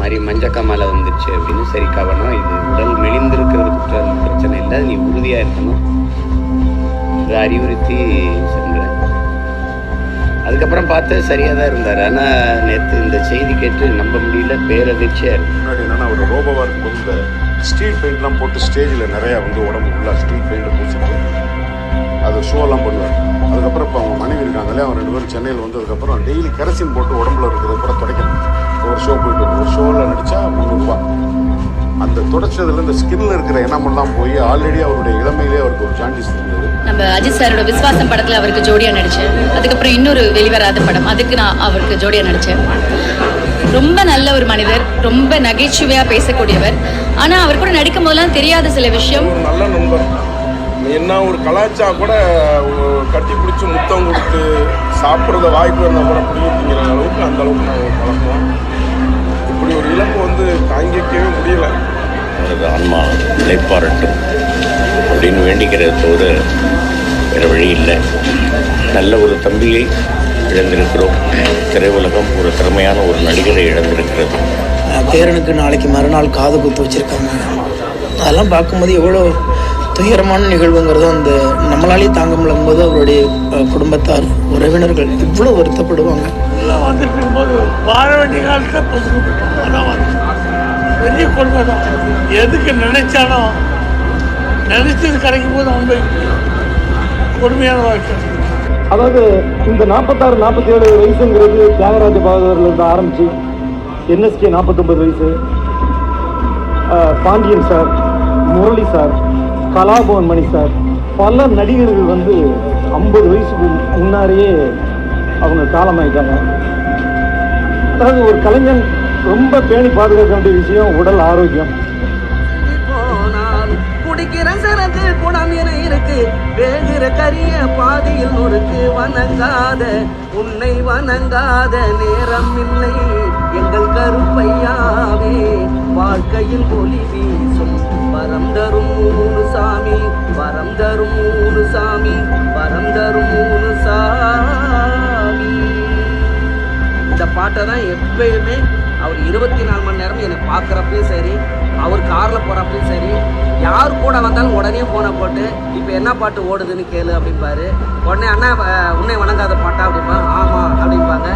மாதிரி மஞ்சக்காமலை வந்துருச்சு அப்படின்னு. சரி கவனம், இது உடல் மெலிந்திருக்கிறது பிரச்சனை இல்லை, நீ உறுதியாக இருக்கணும், இதை அறிவுறுத்தி சென்றேன். அதுக்கப்புறம் பார்த்து சரியாக தான் இருந்தார். ஆனால் நேற்று இந்த செய்தி கேட்டு நம்ப முடியல, பேரதிர்ச்சியாக இருக்கு. முன்னாடி என்னன்னா ஒரு ரோபோவாக இருக்கும்போது இந்த ஸ்ட்ரீட் பெயிண்ட்லாம் போட்டு ஸ்டேஜில் நிறையா வந்து உடம்பு ஃபுல்லாக ஸ்ட்ரீட் பெயிண்ட்டை பூசிட்டு அது ஷோலாம் பண்ணுவார். அதுக்கப்புறம் இப்போ அவங்க மனைவி இருக்காங்களே, அவங்க 2 பேரும் சென்னையில் வந்ததுக்கப்புறம் டெய்லி கெரசின் போட்டு உடம்புல இருக்கிறத கூட துடைக்கணும். ஒரு ஷோ போயிட்டு ஒரு ஷோவில் நடித்தா 300 ரூபா. அந்த துடைச்சதுல இந்த ஸ்கின்ல இருக்கிற எண்ணமெல்லாம் போய் ஆல்ரெடி அவருடைய இளமையிலே அவருக்கு ஒரு ஜாண்டிஸ் இருந்தது. நம்ம அஜித் சாரோட விஸ்வாசம் படத்தில் அவருக்கு ஜோடியாக நடித்தேன். அதுக்கப்புறம் இன்னொரு வெளிவராத படம், அதுக்கு நான் அவருக்கு ஜோடியாக நடித்தேன். ரொம்ப நல்ல ஒரு மனிதர், ரொம்ப நகைச்சுவையாக பேசக்கூடியவர். ஆனால் அவர் கூட நடிக்கும் போதெல்லாம் தெரியாத சில விஷயம். ஒரு நல்ல நண்பர். என்ன ஒரு கலாச்சா கூட கட்டி பிடிச்சி முத்தம் கொடுத்து சாப்பிட்றத வாய்ப்பு இருந்தால் கூட பிடிங்கிற அளவுக்கு அந்த அளவுக்கு நாங்கள் பழக்கம். இப்படி ஒரு இழப்பு வந்து தாங்கிக்கவே முடியல. அவரது ஆன்மா இளைப்பாறட்டும் அப்படின்னு வேண்டிக்கிறத தவிர வேறு வழி இல்லை. நல்ல ஒரு தம்பியை இழந்திருக்கிறோம். திரையுலகம் ஒரு திறமையான ஒரு நடிகரை இழந்திருக்கிறது. பேரனுக்கு நாளைக்கு மறுநாள் காது குத்து வச்சுருக்காங்க. அதெல்லாம் பார்க்கும்போது எவ்வளோ துயரமான நிகழ்வுங்கிறது அந்த நம்மளாலேயே தாங்க முடியும்போது அவருடைய குடும்பத்தார் உறவினர்கள் இவ்வளோ வருத்தப்படுவாங்க. வந்துட்டு இருக்கும்போது வாழ வேண்டிய காலத்தை பொதுக்கப்பட்டோம். பெரிய கொடுமை தான். எதுக்கு நினைச்சாலும் நினைச்சது கிடைக்கும் போது அவங்க கொடுமையான வாழ்க்கை. அதாவது இந்த 46-47 வயசுங்கிறது தியாகராஜ பாகவதர்லேருந்து ஆரம்பித்து NSK 49 வயசு, பாண்டியன் சார், முரளி சார், கலாபவன் மணி சார், பல நடிகர்கள் வந்து 50 வயசுக்கு முன்னாடியே அவங்க காலமாயிட்டாங்க. அதாவது ஒரு கலைஞன் ரொம்ப பேணி பாதுகாக்க வேண்டிய விஷயம் உடல் ஆரோக்கியம். குடிக்கிற சரக்கு குணம் என இருக்கு, வேகிற கரிய பாதியில் நொறுக்கு. வணங்காத உன்னை வணங்காத நேரம் இல்லை எங்கள் கருப்பையாவே. வாழ்க்கையில் ஒளி வீசும் வரம் தரும் மூணு சாமி, வரம் தரும் மூணு சாமி, வரம் தரும் மூணு சாமி. இந்த பாட்டை தான் எப்பயுமே அவர் 24 மணி நேரம் என்னை பார்க்குறப்பையும் சரி, அவர் காரில் போகிறப்பையும் சரி, யார் கூட வந்தாலும் உடனே ஃபோனை போட்டு இப்போ என்ன பாட்டு ஓடுதுன்னு கேளு அப்படிம்பாரு. உடனே அண்ணா உன்னை வணங்காத பாட்டா அப்படிம்பாங்க. ஆமாம் அப்படிம்பாங்க.